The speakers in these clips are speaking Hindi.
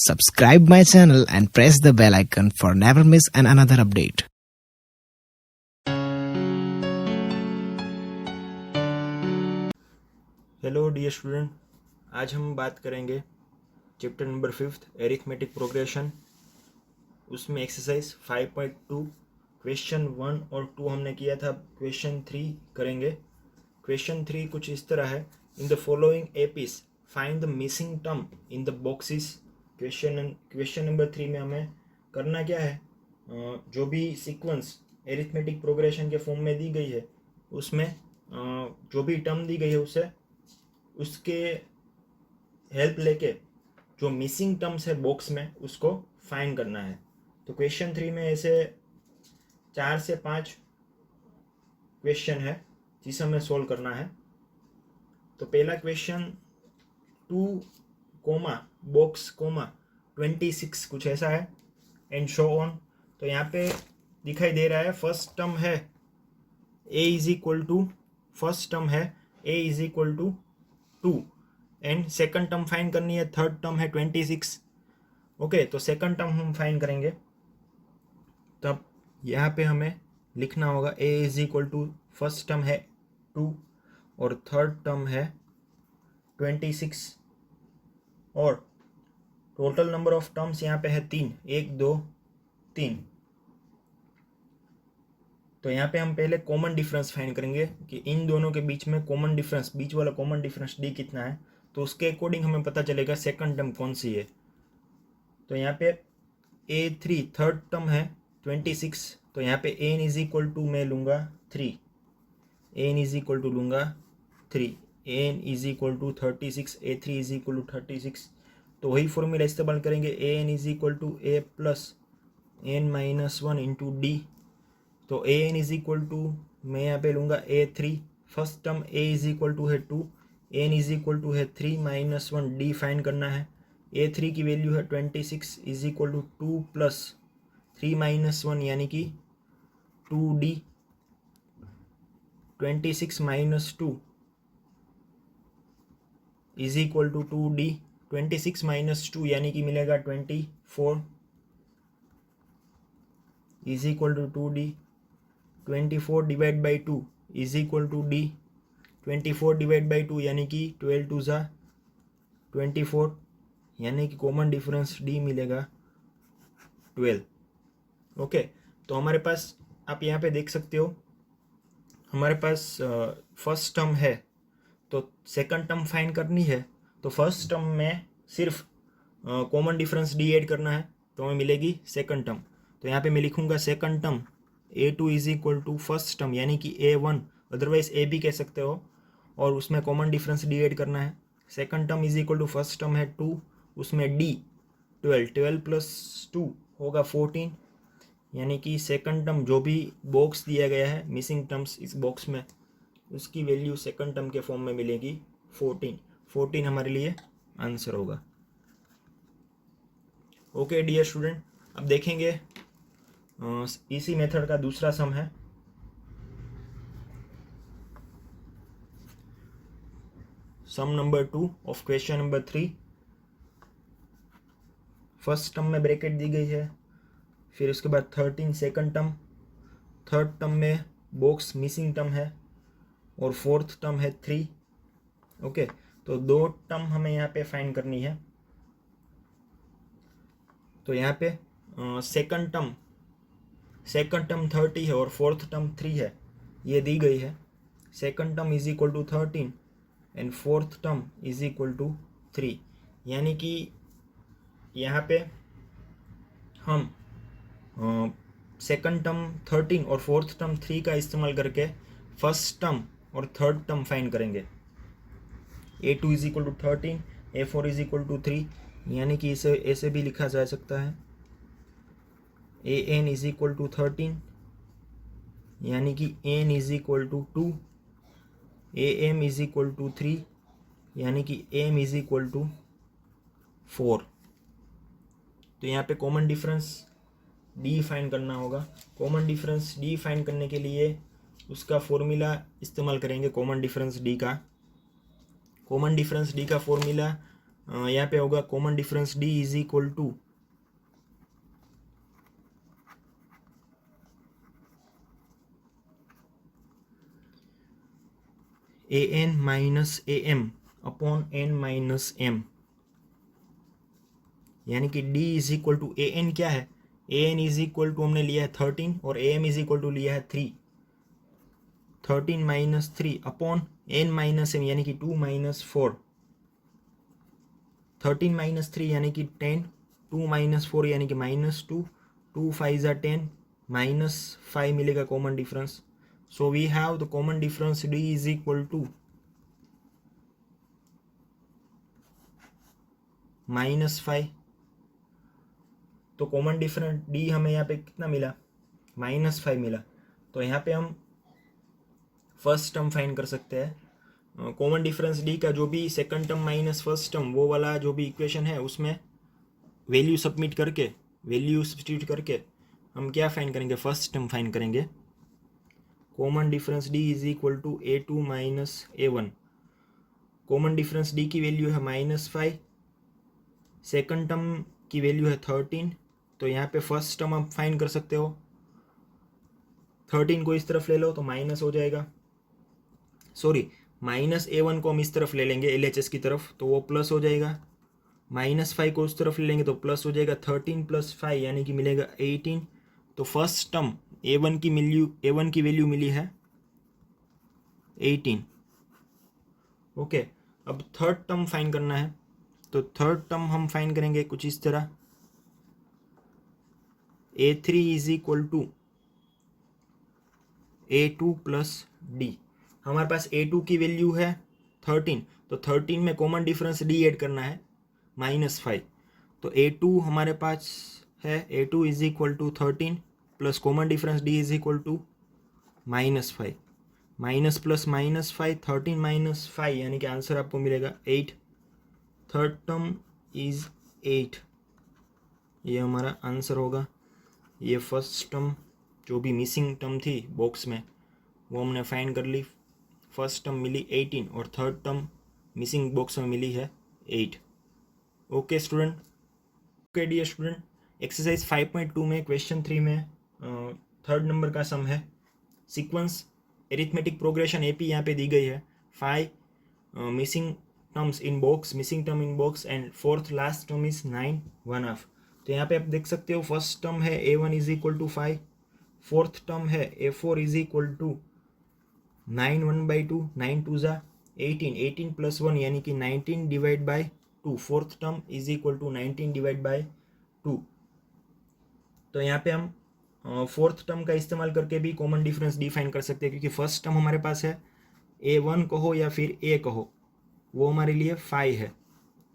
Subscribe my channel and press the bell icon for never miss another update. Hello dear student, आज हम बात करेंगे चैप्टर नंबर 5 एरिथमेटिक प्रोग्रेशन। उसमें एक्सरसाइज 5.2 क्वेश्चन 1 और 2 हमने किया था। क्वेश्चन 3 करेंगे। क्वेश्चन 3 कुछ इस तरह है, in the following apis find the missing term in the boxes. Question number 3 में हमें करना क्या है, जो भी सीक्वेंस एरिथमेटिक प्रोग्रेशन के फॉर्म में दी गई है उसमें जो भी टर्म दी गई है उसके हेल्प लेके जो मिसिंग टर्म्स है बॉक्स में उसको फाइंड करना है। तो क्वेश्चन 3 में ऐसे 4 से 5 क्वेश्चन है जिसे हमें सोल्व करना है। तो पहला क्वेश्चन 2 कोमा बॉक्स कोमा 26 कुछ ऐसा है एंड शो ऑन। तो यहाँ पे दिखाई दे रहा है फर्स्ट टर्म है a is equal to two and second term find करनी है, थर्ड टर्म है 26। ओके, तो सेकंड टर्म हम फाइंड करेंगे। तब यहाँ पे हमें लिखना होगा a is equal to first term है 2 और थर्ड टर्म है 26 और टोटल नंबर ऑफ टर्म्स यहाँ पे है 3, 1 2 3। तो यहाँ पे हम पहले कॉमन डिफरेंस फाइंड करेंगे कि इन दोनों के बीच में कॉमन डिफरेंस, बीच वाला कॉमन डिफरेंस d कितना है, तो उसके अकॉर्डिंग हमें पता चलेगा सेकंड टर्म कौन सी है। तो यहाँ पे a3 थर्ड टर्म है 26, तो यहाँ पे n इज इक्वल टू मैं लूँगा 3, n इज इक्वल टू लूँगा 3, n is equal to 36, a3 is equal to 36। तो वही फॉर्मूला इस्तेमाल करेंगे, an is equal to a plus n minus 1 into D. तो A N is equal to मैं यहाँ पे लूँगा a3, first term a is equal to है 2, n इज इक्वल टू है 3 माइनस 1 डी फाइंड करना है। a3 की वैल्यू है 26 is equal to 2 plus 3 minus 1 यानी कि 2d। 26 minus 2 is equal to 2d। 26 minus 2 यानी कि मिलेगा 24 is equal to 2d। 24 divide by 2 is equal to d। 24 divide by 2 यानी कि 12 टू ज़ा 24 यानी कि कॉमन डिफरेंस d मिलेगा 12। ओके, तो हमारे पास आप यहाँ पे देख सकते हो हमारे पास फर्स्ट टर्म है, तो सेकंड टर्म फाइंड करनी है। तो फर्स्ट टर्म में सिर्फ कॉमन डिफरेंस d ऐड करना है तो हमें मिलेगी सेकंड टर्म। तो यहाँ पे मैं लिखूँगा second term a2 is equal to first term यानी कि a1, अदरवाइज a भी कह सकते हो, और उसमें कॉमन डिफरेंस d ऐड करना है। Second term is equal to first term है 2, उसमें d 12 प्लस 2 होगा 14 यानी कि सेकंड टर्म जो भी बॉक्स दिया गया है मिसिंग टर्म्स इस बॉक्स में उसकी वैल्यू सेकंड टर्म के फॉर्म में मिलेगी 14 हमारे लिए आंसर होगा। ओके डियर स्टूडेंट, अब देखेंगे इसी मेथड का दूसरा सम है। Sum number 2 of question number 3। First term में ब्रैकेट दी गई है, फिर उसके बाद 13 सेकंड टर्म, थर्ड टर्म में बॉक्स मिसिंग टर्म है और फोर्थ टर्म है 3। ओके, तो 2 टर्म हमें यहाँ पे फाइंड करनी है। तो यहाँ पे सेकंड टर्म 30 है और फोर्थ टर्म 3 है, ये दी गई है। Second term is equal to 13 and fourth term is equal to 3 यानी कि यहाँ पे हम सेकंड टर्म 13 और फोर्थ टर्म 3 का इस्तेमाल करके फर्स्ट टर्म और थर्ड टर्म फाइंड करेंगे। a2 is equal to 13, a4 is equal to 3 यानी कि इसे ऐसे भी लिखा जा सकता है an इज इक्वल टू 13 यानी कि n is equal to 2, am is equal to 3 यानी कि m इज इक्वल टू 4। तो यहाँ पे कॉमन डिफरेंस d फाइंड करना होगा। कॉमन डिफरेंस d फाइंड करने के लिए उसका फॉर्मूला इस्तेमाल करेंगे। कॉमन डिफरेंस d का फॉर्मूला यहाँ पे होगा common difference D is equal to A N minus A M upon N minus M, यानी कि d is equal to A N क्या है, A N is equal to हमने लिया है 13 और A M is equal to लिया है 3, 13 minus 3 upon N minus M यानी कि 2 माइनस 4, 13 माइनस 3 यानी कि 10, 2 माइनस 4 यानी कि माइनस 2, 2 5 ज़ा 10, माइनस 5 मिलेगा common difference. So we have the common difference d is equal to -5. तो कॉमन डिफरेंस डी हमें यहाँ पे कितना मिला, -5 मिला. तो यहाँ पे हम फर्स्ट टर्म फाइंड कर सकते हैं. कॉमन डिफरेंस डी का जो भी second term minus first term वो वाला जो भी इक्वेशन है उसमें वैल्यू सबमिट करके, वैल्यू सब्स्टिट्यूट करके हम क्या फाइंड करेंगे, फर्स्ट टर्म फाइंड करेंगे. Common difference D is equal to A2 minus A1. Common difference D की वैल्यू है -5, सेकंड टर्म की वैल्यू है 13. तो यहाँ पे फर्स्ट टर्म आप फाइंड कर सकते हो, 13 को इस तरफ ले लो तो माइनस हो जाएगा, सॉरी -A1 को हम इस तरफ ले लेंगे LHS की तरफ तो वो प्लस हो जाएगा, -5 को उस तरफ ले लेंगे तो प्लस हो जाएगा, 13 + 5 यानी कि मिलेगा 18. तो फर्स्ट टर्म A1 की वैल्यू मिली है 18. ओके, अब थर्ड टर्म फाइंड करना है. तो थर्ड टर्म हम फाइंड करेंगे कुछ इस तरह, A3 is equal to A2 plus D. हमारे पास A2 की वैल्यू है 13, तो 13 में कॉमन डिफरेंस D ऐड करना है -5. तो A2 हमारे पास है, A2 is equal to 13 plus common difference D is equal to -5, minus plus -5, 13 minus 5 यानी कि आंसर आपको मिलेगा 8. थर्ड टर्म इज 8, ये हमारा आंसर होगा. ये फर्स्ट टर्म जो भी मिसिंग टर्म थी बॉक्स में वो हमने फाइंड कर ली. फर्स्ट टर्म मिली 18 और थर्ड टर्म मिसिंग बॉक्स में मिली है 8. Okay student. Okay dear student, exercise 5.2 में क्वेश्चन 3 में थर्ड नंबर का सम है. सीक्वेंस एरिथमेटिक प्रोग्रेशन एपी यहाँ पे दी गई है. 5 missing terms in box, missing term in box and fourth last term is 9 1/2. तो यहाँ पे आप देख सकते हो फर्स्ट टर्म है A1 is equal to 5, fourth term है A4 इज इक्वल टू 9 1/2, 9 2 ज़ा 18, 18 + 1 यानी कि 19 divide by 2. Fourth term is equal to 19 divide by 2. तो यहाँ पे हम फोर्थ टर्म का इस्तेमाल करके भी कॉमन डिफरेंस डिफाइन कर सकते हैं, क्योंकि फर्स्ट टर्म हमारे पास है A1 कहो या फिर A कहो, वो हमारे लिए 5 है.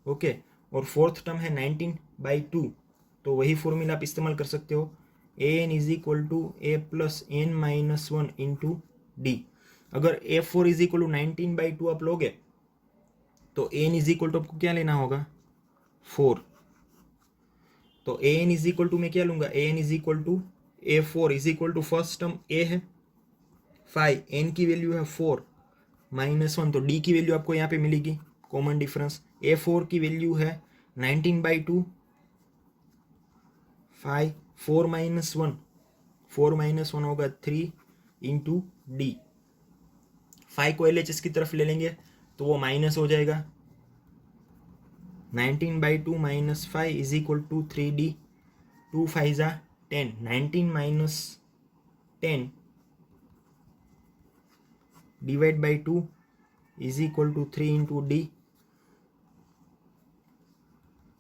ओके, और फोर्थ टर्म है 19/2. तो वही फॉर्मूला आप इस्तेमाल कर सकते हो, an is equal to A plus n minus 1 into D. अगर A4 इज इक्वल टू 19/2 आप लोगे तो an इज इक्वल टू आपको क्या लेना होगा, 4. तो an इज इक्वल टू मैं क्या लूँगा, an is equal to A4 is equal to first term A है 5, n की वैल्यू है 4 -1, तो d की वैल्यू आपको यहाँ पे मिलेगी कॉमन डिफरेंस. A4 की वैल्यू है 19/2, 5, 4 - 1, 4 - 1 होगा 3 इंटू डी. 5 को LHS की तरफ ले लेंगे तो वो माइनस हो जाएगा, 19/2 - 5 इज इक्वल टू 3D, 2 5 ज़ा 10, 19 minus 10 divide by 2 is equal to 3 into D.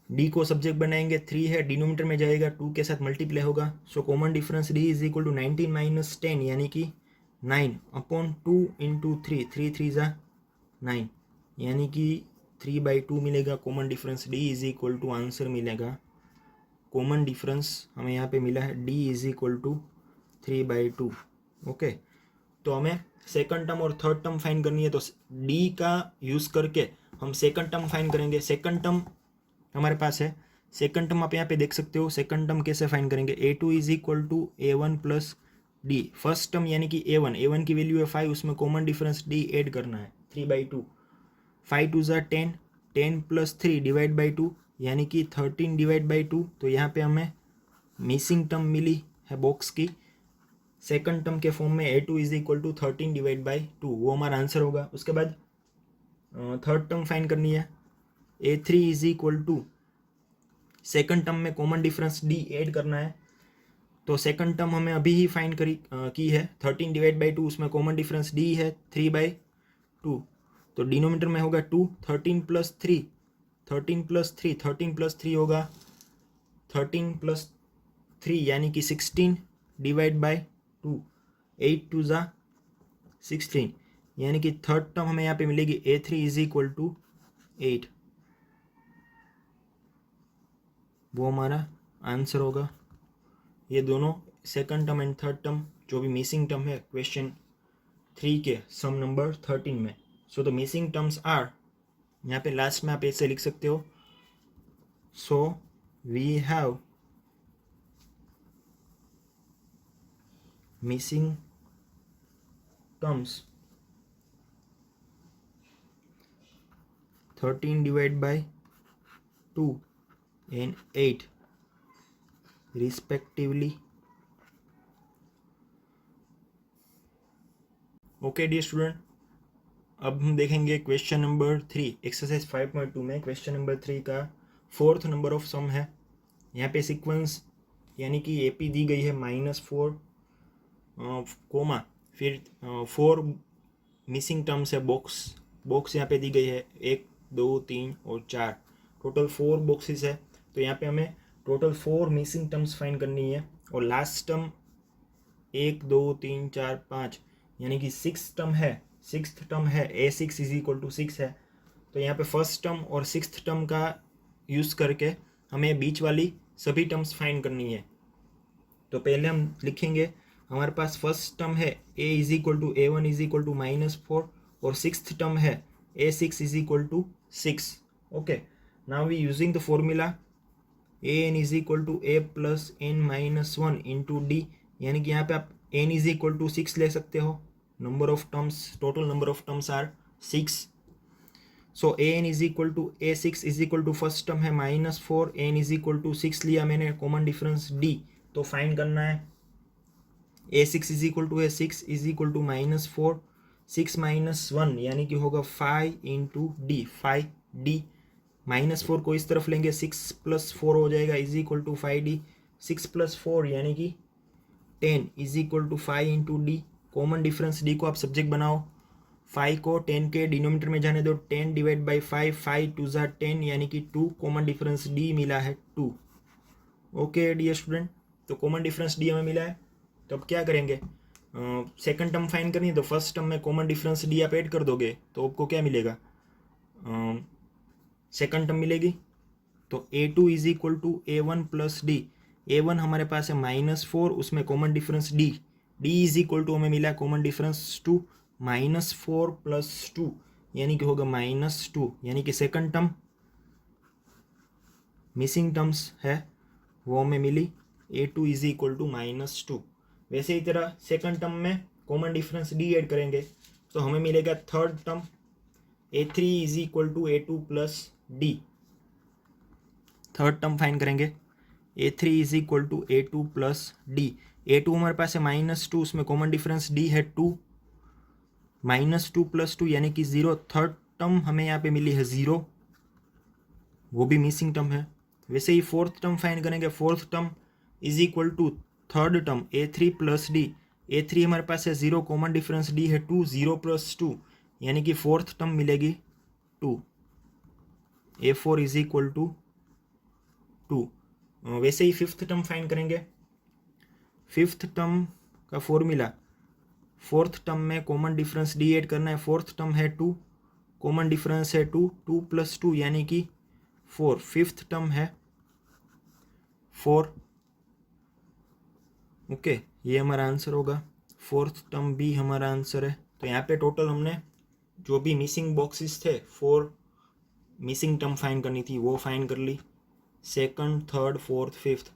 D को सब्जेक्ट बनाएंगे, 3 है डिनोमिनेटर में जाएगा, 2 के साथ मल्टीप्लाई होगा. So common difference D is equal to 19 minus 10 यानी कि 9 अपॉन 2 इंटू 3, 3 3 ज़ा 9 यानी कि 3/2 मिलेगा. Common difference D is equal to answer मिलेगा, कॉमन डिफरेंस हमें यहाँ पे मिला है D is equal to 3/2. Okay, तो हमें सेकंड टर्म और थर्ड टर्म फाइंड करनी है, तो डी का यूज़ करके हम सेकंड टर्म फाइंड करेंगे. सेकंड टर्म हमारे पास है, सेकंड टर्म आप यहाँ पे देख सकते हो. सेकंड टर्म कैसे फाइंड करेंगे, A2 is equal to A1 plus D. First term यानी कि A1 की वैल्यू है 5, उसमें कॉमन डिफरेंस D ऐड करना है 3/2, 5 2 ज़ा 10, 10+3 डिवाइड बाई 2 यानी कि 13 डिवाइड बाई 2। तो यहाँ पे हमें मिसिंग टर्म मिली है बॉक्स की सेकंड टर्म के फॉर्म में A2 is equal to 13 divide by 2, वो हमारा आंसर होगा। उसके बाद थर्ड टर्म फाइंड करनी है। A3 is equal to second term में कॉमन डिफरेंस D ऐड करना है। तो सेकंड टर्म हमें अभी ही फाइंड की है 13 डिवाइड बाई 2, उसमें कॉमन डिफरेंस D है 3/2। तो डिनोमिनेटर में होगा 2, 13+3 13+3 होगा 13+3 यानी कि 16 डिवाइड बाई 2, 8 2 ज़ा 16 यानी कि थर्ड टर्म हमें यहाँ पे मिलेगी A3 इज इक्वल टू 8, वो हमारा आंसर होगा। ये दोनों second term and third term जो भी मिसिंग टर्म है क्वेश्चन 3 के सम नंबर 13 में। So the missing terms are, यहाँ पे लास्ट में आप ऐसे लिख सकते हो, so we have missing terms 13 divide by 2 and 8 respectively. Okay dear student, अब हम देखेंगे क्वेश्चन नंबर 3 एक्सरसाइज 5.2 में। क्वेश्चन नंबर 3 का फोर्थ नंबर ऑफ सम है। यहाँ पे सीक्वेंस यानी कि AP दी गई है -4 कोमा, फिर 4 मिसिंग टर्म्स है। बॉक्स यहाँ पे दी गई है 1 2 3 और 4, टोटल 4 बॉक्सेस है। तो यहाँ पे हमें टोटल 4 मिसिंग टर्म्स फाइंड करनी है और लास्ट टर्म 1 2 3 4 5 यानी कि सिक्स्थ टर्म है A6 इज इक्वल टू 6 है। तो यहाँ पे फर्स्ट टर्म और सिक्स्थ टर्म का यूज़ करके हमें बीच वाली सभी टर्म्स फाइंड करनी है। तो पहले हम लिखेंगे, हमारे पास फर्स्ट टर्म है A is equal to A1 is equal to -4 और सिक्स्थ टर्म है A6 is equal to 6। Okay, now we using the formula an is equal to a plus n minus 1 into D, यानी कि यहाँ पे आप n इज इक्वल टू 6 ले सकते हो। Number of terms, total number of terms are 6। So an is equal to a6 is equal to first term है -4, n इज इक्वल टू 6 लिया मैंने, कॉमन डिफरेंस d। तो फाइंड करना है a6 is equal to a6 is equal to -4, 6 minus 1 यानी कि होगा 5 इंटू डी, 5d। -4 को इस तरफ लेंगे, 6 + 4 हो जाएगा इज इक्वल टू 5d। 6 + 4 यानी कि 10 is equal to 5 into D. Common difference D को आप सब्जेक्ट बनाओ, 5 को 10 के डिनोमिनेटर में जाने दो, 10 डिवाइड बाई 5, 5 2 ज़ा 10 यानी कि 2, कॉमन डिफरेंस डी मिला है 2। ओके डियर स्टूडेंट, तो कॉमन डिफरेंस डी हमें मिला है। तो अब क्या करेंगे, सेकंड टर्म फाइंड करनी है। तो फर्स्ट टर्म में कॉमन डिफरेंस डी आप ऐड कर दोगे तो आपको क्या मिलेगा, सेकंड टर्म मिलेगी। तो A2 is equal to A1 plus D. A1 हमारे पास है -4, उसमें common difference D, D is equal to हमें मिला है कॉमन डिफरेंस 2, -4 + 2 यानी कि होगा -2, यानी कि सेकंड टर्म मिसिंग टर्म्स है वो हमें मिली A2 इज इक्वल टू -2। वैसे ही तरह सेकंड टर्म में कॉमन डिफरेंस D ऐड करेंगे तो हमें मिलेगा third term A3 is equal to A2 plus D। Third term find करेंगे, A3 is equal to A2 plus D। A2 हमारे पास है -2, उसमें कॉमन डिफरेंस D है 2, -2 + 2 यानी कि 0। थर्ड टर्म हमें यहाँ पे मिली है 0, वो भी मिसिंग टर्म है। वैसे ही फोर्थ टर्म फाइंड करेंगे, fourth term is equal to third term A3 plus D। A3 हमारे पास है 0, कॉमन डिफरेंस D है 2, 0 + 2 यानी कि फोर्थ टर्म मिलेगी 2। A4 is equal to 2। वैसे ही फिफ्थ टर्म फाइंड करेंगे। फिफ्थ टर्म का फॉर्मूला, फोर्थ टर्म में कॉमन डिफरेंस D ऐड करना है। फोर्थ टर्म है 2, कॉमन डिफरेंस है 2, 2 + 2 यानी कि 4। फिफ्थ टर्म है 4। ओके, ये हमारा आंसर होगा। फोर्थ टर्म भी हमारा आंसर है। तो यहाँ पे टोटल हमने जो भी मिसिंग बॉक्सेस थे, 4 मिसिंग टर्म फाइंड करनी थी वो फाइंड कर ली, सेकंड, थर्ड, फोर्थ, फिफ्थ।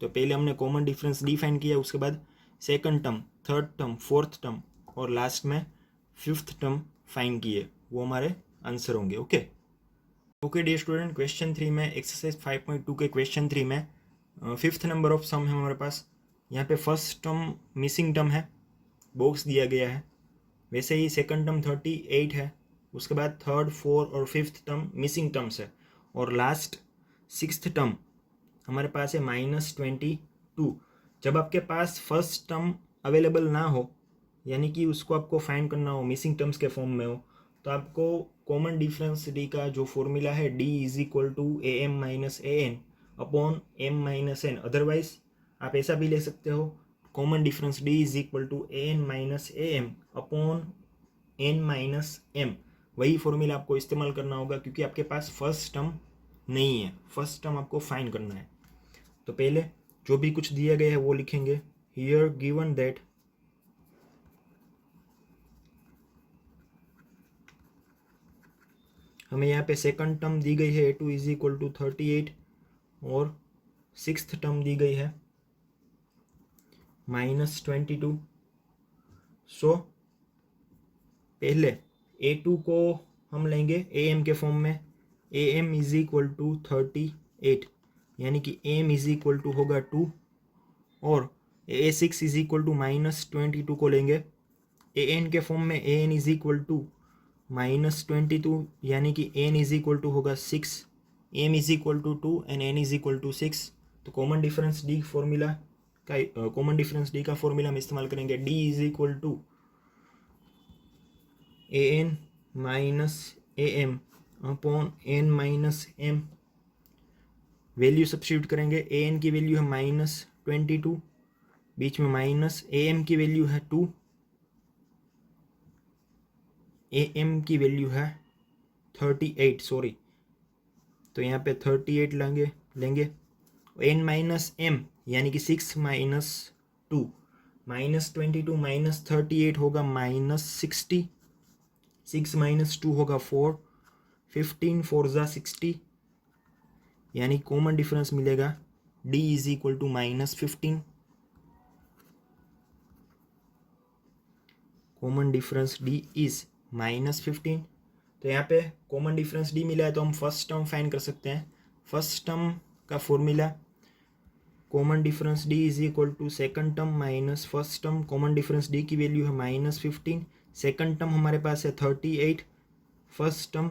तो पहले हमने कॉमन डिफरेंस D फाइंड किया, उसके बाद second term, third term, fourth term और लास्ट में फिफ्थ टर्म फाइंड किए, वो हमारे आंसर होंगे। Okay, okay dear student, question 3 में एक्सरसाइज 5.2 के क्वेश्चन 3 में फिफ्थ नंबर ऑफ सम है हमारे पास। यहाँ पे फर्स्ट टर्म मिसिंग टर्म है, बॉक्स दिया गया है। वैसे ही सेकंड टर्म 38 है, उसके बाद थर्ड, फोर्थ और फिफ्थ टर्म मिसिंग टर्म्स है, और लास्ट सिक्स्थ टर्म हमारे पास है -22। जब आपके पास फर्स्ट टर्म अवेलेबल ना हो, यानी कि उसको आपको फाइंड करना हो, मिसिंग टर्म्स के फॉर्म में हो, तो आपको कॉमन डिफरेंस डी का जो फॉर्मूला है D is equal to A M minus A N upon M minus N. Otherwise आप ऐसा भी ले सकते हो, common difference D is equal to A N minus A M upon N minus M. वही फॉर्मूला आपको इस्तेमाल करना होगा क्योंकि आपके पास फर्स्ट टर्म नहीं है, फर्स्ट टर्म आपको फाइंड करना है। तो पहले जो भी कुछ दिया गया है वो लिखेंगे। हियर गिवन दैट हमें यहाँ पे सेकंड टर्म दी गई है ए टू इज इक्वल टू 38 और सिक्स्थ टर्म दी गई है -22। सो पहले ए टू को हम लेंगे ए एम के फॉर्म में। A M is equal to 38, यानी कि एम इज इक्वल टू होगा 2, और a six is equal to -22 को लेंगे ए एन के फॉर्म में। A N is equal to -22, यानी कि एन इज इक्वल टू होगा 6, m is equal to 2 and n is equal to 6। तो कॉमन डिफरेंस डी फॉर्मूला का फॉर्मूला हम इस्तेमाल करेंगे। D is equal to A N minus A M upon N minus m. Value substitute करेंगे। ए एन की वैल्यू है -22, बीच में माइनस, ए एम की वैल्यू है 2, ए एम की वैल्यू है 38, सॉरी, तो यहाँ पे 38 लेंगे। एन माइनस एम यानी कि 6 माइनस 2, -22 माइनस 38 होगा -60, 6 माइनस 2 होगा 4, 15 4 ज़ा 60, यानी कॉमन डिफरेंस मिलेगा d is equal to -15। Common difference d is -15। तो यहाँ पे कॉमन डिफरेंस d मिला है तो हम फर्स्ट टर्म फाइंड कर सकते हैं। फर्स्ट टर्म का formula common difference d is equal to second term minus first term. Common difference d की वैल्यू है -15, सेकंड टर्म हमारे पास है 38, फर्स्ट टर्म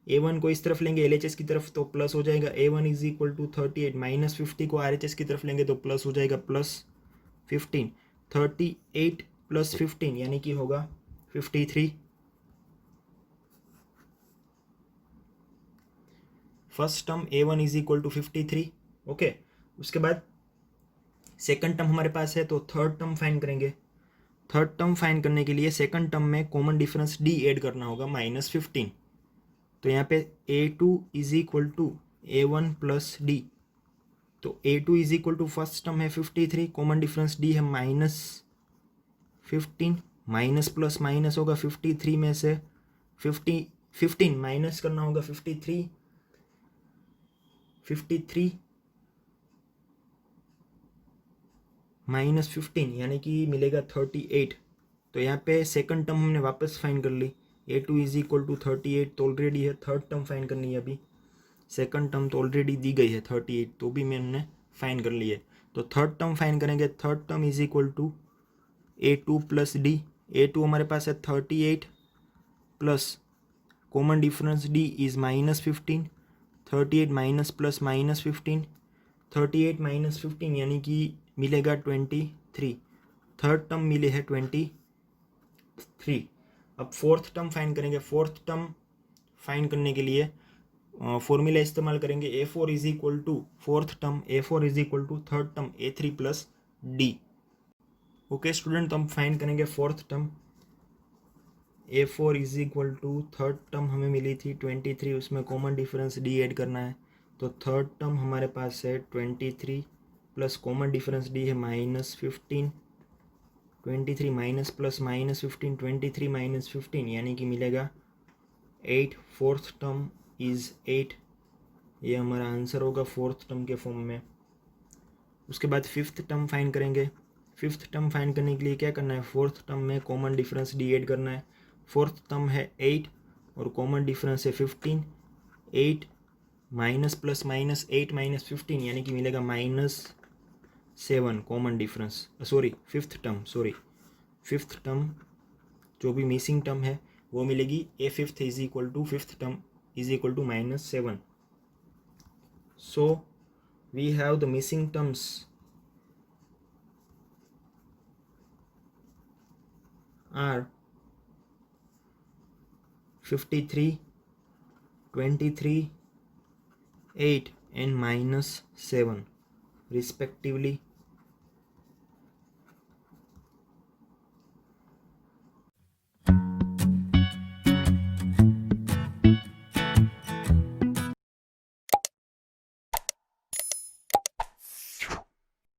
a1 को इस तरफ लेंगे LHS की तरफ तो प्लस हो जाएगा। a1 इज इक्वल टू 38, -50 को RHS की तरफ लेंगे तो प्लस हो जाएगा +15, 38 + 15 यानी कि होगा 53। First term a1 is equal to 53। Okay, उसके बाद सेकंड टर्म हमारे पास है तो थर्ड टर्म फाइंड करेंगे। थर्ड टर्म फाइंड करने के लिए सेकंड टर्म में कॉमन डिफरेंस d ऐड करना होगा -15। तो यहाँ पे a2 is equal to a1 plus d। तो a2 is equal to first term है 53, कॉमन डिफरेंस d है -15, माइनस प्लस माइनस होगा 53 में से 15 माइनस करना होगा 53 -15 यानी कि मिलेगा 38। तो यहाँ पे सेकंड टर्म हमने वापस फाइंड कर ली। a2 इज इक्वल टू 38 तो ऑलरेडी है, थर्ड टर्म फाइंड करनी है अभी। सेकंड टर्म तो ऑलरेडी दी गई है 38, तो भी मैंने फाइंड कर ली है। तो थर्ड टर्म फाइंड करेंगे। Third term is equal to a2 plus d। a2 हमारे पास है 38 plus common difference d is -15, 38 minus plus -15, 38 minus 15 यानी कि मिलेगा 23। थर्ड टर्म मिले है 23। अब फोर्थ टर्म फाइंड करेंगे। फोर्थ टर्म फाइंड करने के लिए फॉर्मूला इस्तेमाल करेंगे। a4 is equal to fourth term, a4 is equal to third term a3 plus d। Okay student, तो हम फाइंड करेंगे fourth term. a4 is equal to third term हमें मिली थी 23, उसमें कॉमन डिफरेंस d ऐड करना है। तो थर्ड टर्म हमारे पास है 23 प्लस कॉमन डिफरेंस d है -15, 23 माइनस प्लस -15, 23 माइनस 15 यानी कि मिलेगा 8। फोर्थ टर्म इज़ 8, ये हमारा आंसर होगा फोर्थ टर्म के फॉर्म में। उसके बाद फिफ्थ टर्म फाइंड करेंगे। फिफ्थ टर्म फाइंड करने के लिए क्या करना है, फोर्थ टर्म में कॉमन डिफरेंस d ऐड करना है। फोर्थ टर्म है 8 और कॉमन डिफरेंस है 15, 8 माइनस प्लस माइनस 8 माइनस 15 यानी कि मिलेगा -7 common difference, sorry fifth term जो भी मिसिंग टर्म है वो मिलेगी A fifth is equal to fifth term is equal to -7. So we have the missing terms are 53, 23, 8 and -7 respectively.